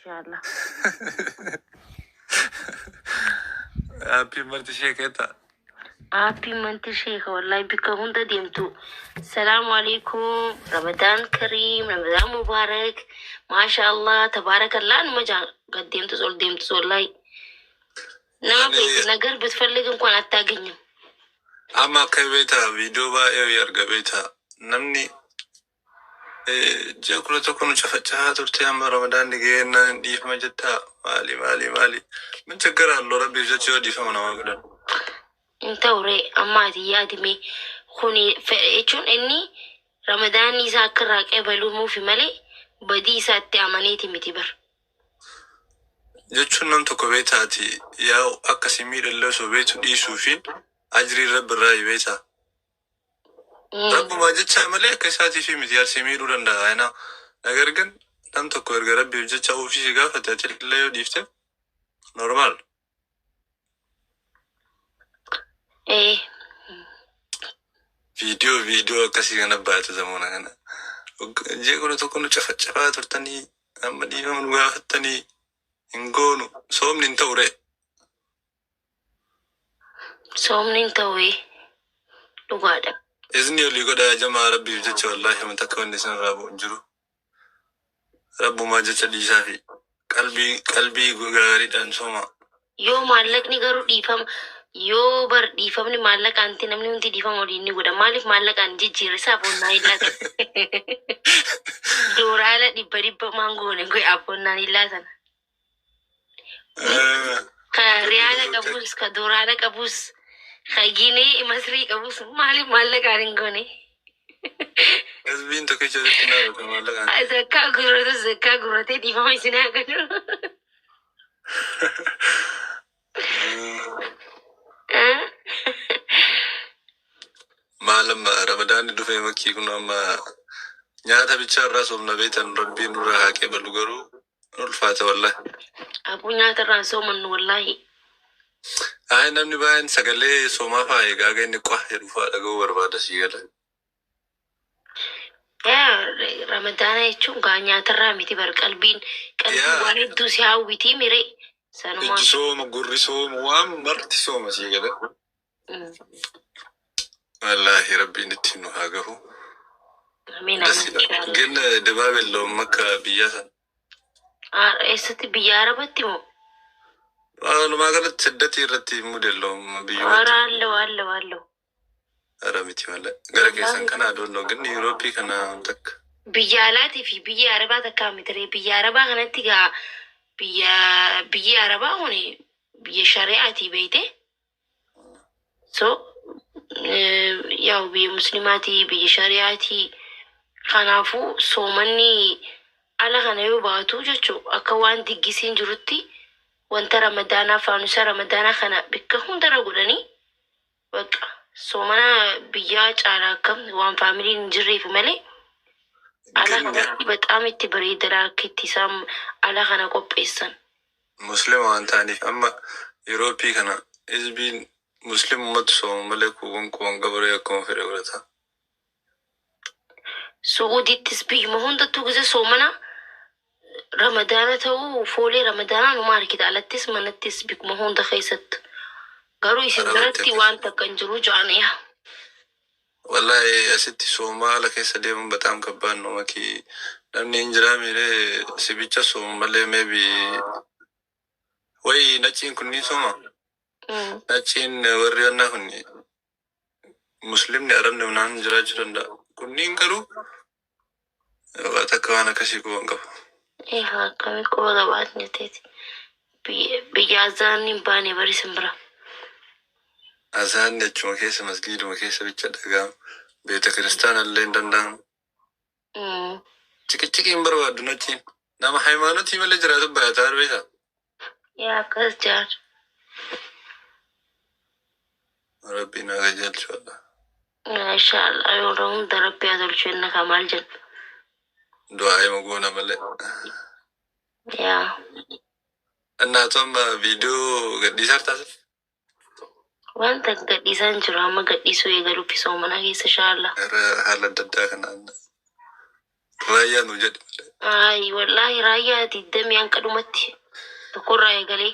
inshallah. Happy birthday Sheikh. Happy birthday Sheikh. Wallahi bika hunda dimtu. Assalamu alaikum. Ramadan Kareem. Ramadan Mubarak. MashaAllah. Tabarakallah. Maja قدمت سؤال ديمت والله. نما بيت نجار بتفلق كون أتاجني. أما كبيتا فيديو با يرجع بيتا نمني جاكلو تكون شفتها ترتي أما رمضان نجينا ديف ما جتا مالي من تكرر الله ربي جت ديف ما نواقدر انت وري أما ديادي مي خوني فأيشون إني رمضان يذكر راك أبلو مو في ملي بدي سات أمانيتي متبر جتشون نم تكو بيتاتي ياو أكسمير الله سو بيتو إيشوفين أجري رب الرأي بيتا رب ما جتشا ملي كساتي في مديار سميرو رندا هنا أجرجن نم تكو إرجع ربي جتشا وفي شيء فتاتي الله يديفته نورمال إيه فيديو كسي أنا بعد زمانه هنا جاكلو تكون شفتها ترتني أما ديف من وقتني إنغونو سوم ننتوري سومنين توي لغادا إذن يولي قد أجمع ربي بجتش والله من تكون نسان رابو انجرو ربو ما جتش دي سافي قلبي غاري دان سوما يو مالك نيغارو ديفام يو بر ديفام ني مالك أنتي نمني أنتي ديفام ودي ني غدا مالك مالك أنجي جيري سافون ناي لاتن دورالا دي بري بمانغوني غوي أبون ناي لاتن كريالا كابوس كدورالا كابوس خاجيني مصري كابوس مالك أرينغوني أزبين تكي جرتنا بكما لغان زكا غروتي ديفام يسنا غنو معلم رمضان دفع مكي كنا ما نياتا بيشار راسوم نبيتن ربي نورا حاكي بلغرو نولفاته والله أبو نياتا راسوم والله هاي نمني باين سغلي سوما فاي غاغي نقوح يرفا دغو وربادا سيغلا يا رمضان يچون غانيا تراميتي بر قلبي واحد دوسي هاويتي ميري سنما سوما غوري سوما وام مرتي سوما سيغلا والله ربي نتينو هاغو امين جن دباب اللو مكة بياسا استي بيارا بتيمو أنا ما قلت سدتي رتي موديلو بيو والله أرامتي ولا غير كيسان كنا دونو جن يوروبي كنا تك بيالاتي في بيا عربا تكامتري بيا عربا هنتيغا بيا عربا هوني بيا شريعتي بيتي سو ياو بيا مسلماتي بيا شريعتي خنافو سومني على غنيو باتو جچو اكوان ديگيسين جرتي وانت رمضان فانوس رمضان خنا بكهم درغدني بقى سومنا بياج على كم وان فاميلي نجري في ملي على غنا بتام تبري دراك تسام على غنا قبيسن مسلم وانتاني أما يوروبي كنا إذ بين مسلم مدسو ملكو ونكو قبر يكون في رغلتها سعودي تسبيح مهون توجز سومنا رمضان تو فولي رمضان وما كده على تسمنا التسبيح مهون دخيست قالوا يسدرتي وانت كنجرو جانيها والله يا ستي سوما لك سديم بتام كبان نومكي نمني انجرا ميري سبيتشا سوما ملي ميبي وي نچين كني سوما نچين وريانا كني مسلم ني ارم نمنان جرا جرندا كني انكرو واتكوانا كشيكو انكف إيه كمي كوغا بات نتيت بيجازان نباني بري سمبرا أذان نجوم كيس مسجد وكيس بيتشدقام بيت كريستان اللي ندندان تيكي إمبروا دونتين نام حيمانتي ملي جراتو بيتار بيتا يا كسجار ربنا غجل شاء الله إن شاء الله يورون دربي هذول شوينا كمال جن دعاء مقونا ملي يا أنا توم فيديو قد سرت وانت قد يسان جرا ما قد يسوي قالوا في سومنا كيس إن شاء الله حالة ددا كنا رايا نوجد. Ay, wallahi raayyaati damee hanqa dhumatti tokkorraa eegalee.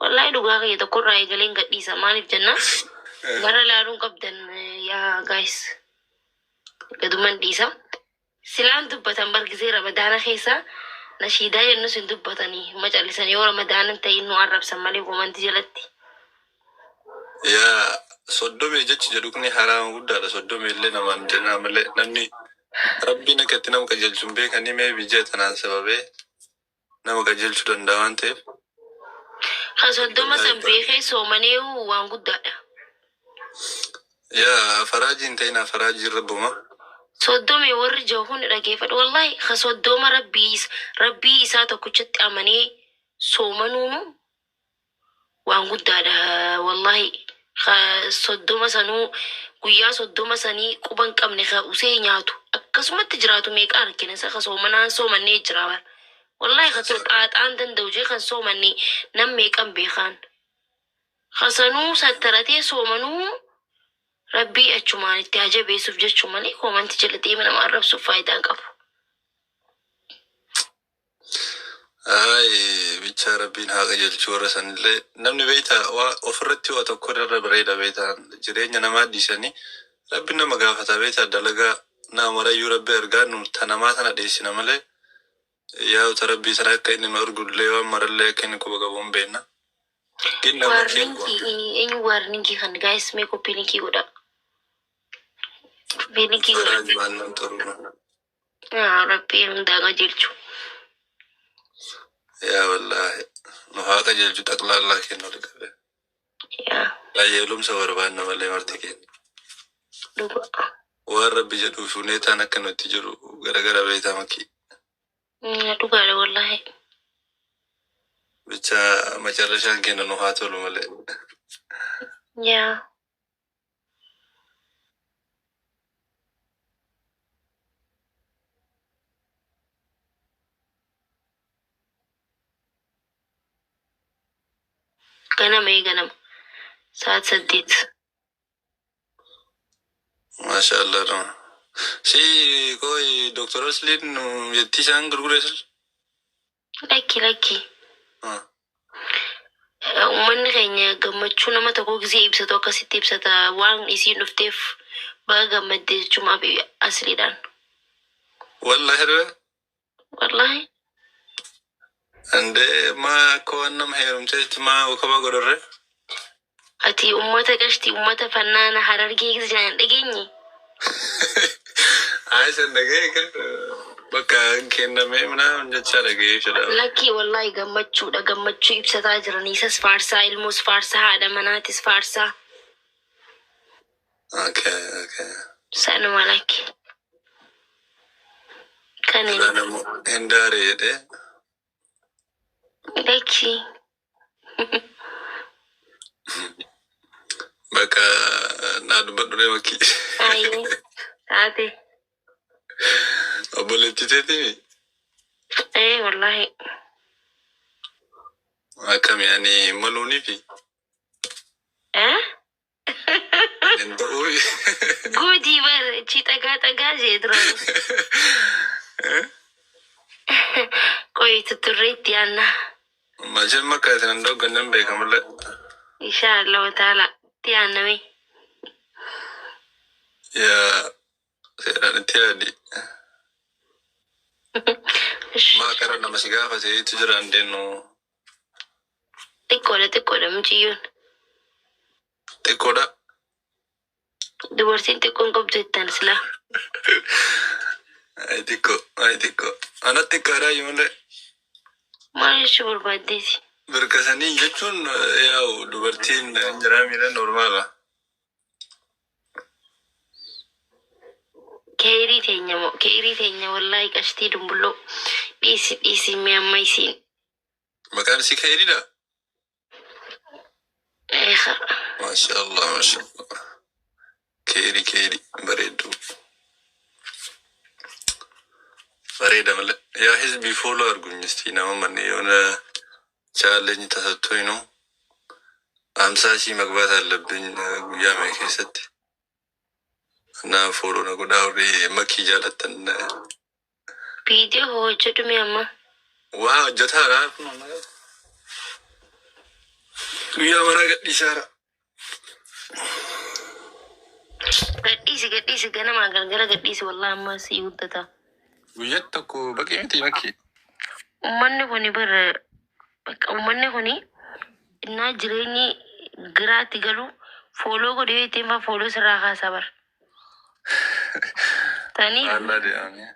Wallahi dhugaa kiyya tokkorraa eegaleen gadhiisa. Maaliif jennaan gara laaluun qabdan yaa gaayis gaduman dhiisa. Silaan dubbatan bargisee ramadaana keessa nashiidaa jennus hin dubbatanii macallisanii yoo ramadaanan ta'in nu arrabsan malee komanti jalatti. Yaa soddomee jechi jedhu kuni haraama guddaadha. Soddomee illee namaan jennaa malee namni rabbiin akkatti nama qajeelchuun beekanii mee biyya tanaan sababee nama qajeelchuu danda'a waan ta'eef. Ha soddoma san beekee soomanii waan guddaadha. Yaa faraajiin ta'inaa faraajii rabbuma. Soddome warri jahuun dhageeffadhu wallahi ha soddoma rabbii isaa tokkichatti amanee soomanuunu waan guddaadha wallahi. Ha soddoma sanuu guyyaa soddoma sanii quban qabne ha usee nyaatu akkasumatti jiraatu meeqa argina isa ha soomanaan soomannee jira bara. Wallahi ha xaaxaan danda'u jee kan soomannee nam meeqan beekaan. Ha sanuu sattaratee soomanuu rabbii achumaan itti ajabeessuuf jechuu malee komanti jalatti nama arrabsuuf faayidaan qabu. Ay bicha rabbiin haa qajeelchuu warra sanillee namni beeyta ofirratti waa tokko irra bareeda beeyta jireenya namaa dhiisanii rabbiin nama gaafata beeyta dalagaa nama marayyuu rabbi argaanu tanamaa tana dhiisina malee yaa ta rabbii sana akka inni nu argullee waan marallee akka inni quba qabuun beekna. Eenyu warningi kan gaayis mee koppiinikii godha. Koppiinikii godha. Rabbii hundaa qajeelchu. Yaa wallahi nu haa qajeelchu xaqlaallaa kennu liqabe. Yaa. Qajeelumsa barbaanna malee marti kennu. Dhuga. Waan rabbi jedhuuf huneetaan akka nutti jiru garagara beeytaa makii. Dhugaadha wallahi. Bicha macarrashaan kennu nu haa tolu malee. Yaa. Ganama saat 8. Maashaallah no. Si koi Dr. Oslin yetti isaan gurgureessu. Lakki. Uummanni keenya gammachuu nama tokko gisee ibsatu akkasitti ibsata waan isiin dhufteef baga gammaddee jechuumaaf asliidhaan. Wallahi. Ande ma ko annam heerumteetti ma ukaba godorre. Ati ummata qashti ummata fannaana harargee jiran dhageenye. Ay san dhagee kan bakka kennamee mana jecha dhagee jedha. Lakki wallahi gammachuu ibsataa jiranii isas faarsaa ilmoos faarsaa haadha manaatis faarsaa. Okay. Sanuma lakki. Kan hindaare jedhee. Lakki. Bakka naa dubbadhure makii. Ayi taate. Obboleetti teetimi. Wallahi. Akkami ani maluunifi. Gudi bar ci tagaa jedran. Koi tuturreetti anna. Majal makka tan doggannan beekamalla. Inshallah taala tiyanami. Ya seeran tiyadi. Ma kara nama sigafa se itu jiran denu. Tikkoda muciyyun. Tikkoda. Dubartiin xiqqoon qabdu jettan sila. Ay tikko. Ana tikkaadhaa iyyuulle. Maal jechuu barbaaddeeti? Birkasanii jechuun yaa'u dubartiin jiraa miila normaala. Keerii teenya wallahi qashtii dumbulloo dhiisi mi'amma isiin. Maqaan isii Keeriidha? Eeqa. Maashaallah. Keeri bareedu. Bareeda malee. Yaa hizbii fooloo argunyistii nama manni yoona challenge tasattuu inuu amsaa ishii magbaata allabbiin guyyaa mee keessatti. Na follow na kuda ori maki jalatan. Video hojjetu mi amma. Wow, jata ra kuno na. Tuya mana gaddi sara. Gadhiisi ganama galgala gadhiisi wallahi amma si uddata. Guyyaa tokko bakkee miti bakki. Ummanni kuni bara bakka ummanni kuni innaa jireenyi giraatti galu fooloo godhee ittiin faa fooloo sirraa kaasaa bara. Tanii Allah deemee.